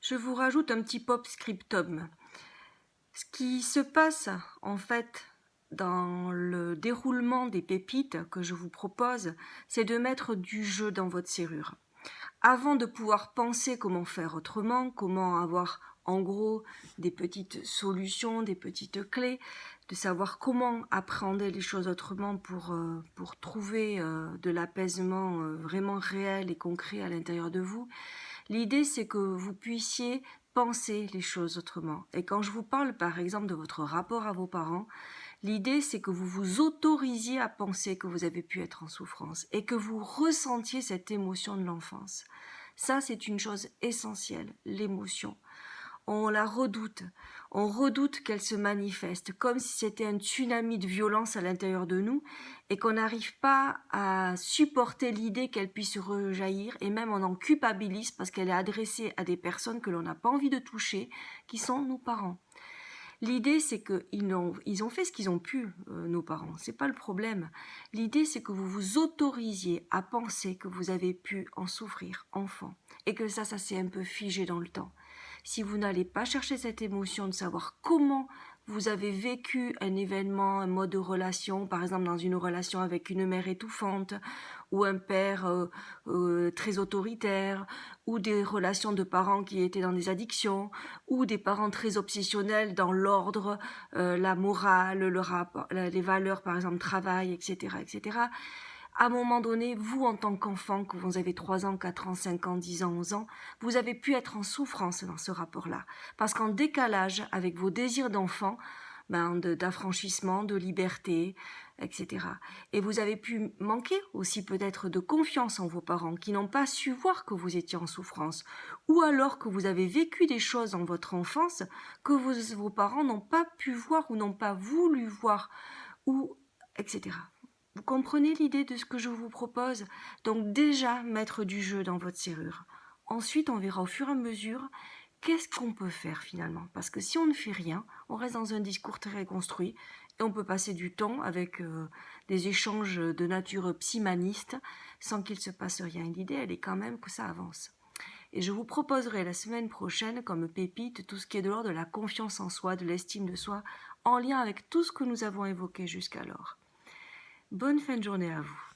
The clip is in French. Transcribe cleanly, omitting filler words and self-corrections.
je vous rajoute un petit post-scriptum. Ce qui se passe en fait dans le déroulement des pépites que je vous propose, c'est de mettre du jeu dans votre serrure. Avant de pouvoir penser comment faire autrement, comment avoir en gros des petites solutions, des petites clés, de savoir comment appréhender les choses autrement pour trouver de l'apaisement vraiment réel et concret à l'intérieur de vous, l'idée c'est que vous puissiez penser les choses autrement. Et quand je vous parle par exemple de votre rapport à vos parents, l'idée c'est que vous vous autorisiez à penser que vous avez pu être en souffrance et que vous ressentiez cette émotion de l'enfance. Ça c'est une chose essentielle, l'émotion. On la redoute, on redoute qu'elle se manifeste, comme si c'était un tsunami de violence à l'intérieur de nous, et qu'on n'arrive pas à supporter l'idée qu'elle puisse rejaillir, et même on en culpabilise parce qu'elle est adressée à des personnes que l'on n'a pas envie de toucher, qui sont nos parents. L'idée, c'est qu'ils ont fait ce qu'ils ont pu, nos parents. C'est pas le problème. L'idée, c'est que vous vous autorisiez à penser que vous avez pu en souffrir, enfant. Et que ça s'est un peu figé dans le temps. Si vous n'allez pas chercher cette émotion de savoir comment vous avez vécu un événement, un mode de relation, par exemple dans une relation avec une mère étouffante, ou un père très autoritaire, ou des relations de parents qui étaient dans des addictions, ou des parents très obsessionnels dans l'ordre, la morale, le rapport, les valeurs, par exemple, travail, etc., etc. À un moment donné, vous, en tant qu'enfant, que vous avez 3 ans, 4 ans, 5 ans, 10 ans, 11 ans, vous avez pu être en souffrance dans ce rapport-là. Parce qu'en décalage avec vos désirs d'enfant, d'affranchissement, de liberté, etc. Et vous avez pu manquer aussi peut-être de confiance en vos parents qui n'ont pas su voir que vous étiez en souffrance, ou alors que vous avez vécu des choses dans votre enfance que vos parents n'ont pas pu voir ou n'ont pas voulu voir, ou etc. Vous comprenez l'idée de ce que je vous propose? Donc déjà mettre du jeu dans votre serrure. Ensuite, on verra au fur et à mesure qu'est-ce qu'on peut faire finalement. Parce que si on ne fait rien, on reste dans un discours très construit et on peut passer du temps avec des échanges de nature psymaniste sans qu'il se passe rien. Et l'idée, elle est quand même que ça avance. Et je vous proposerai la semaine prochaine comme pépite tout ce qui est de l'ordre de la confiance en soi, de l'estime de soi, en lien avec tout ce que nous avons évoqué jusqu'alors. Bonne fin de journée à vous.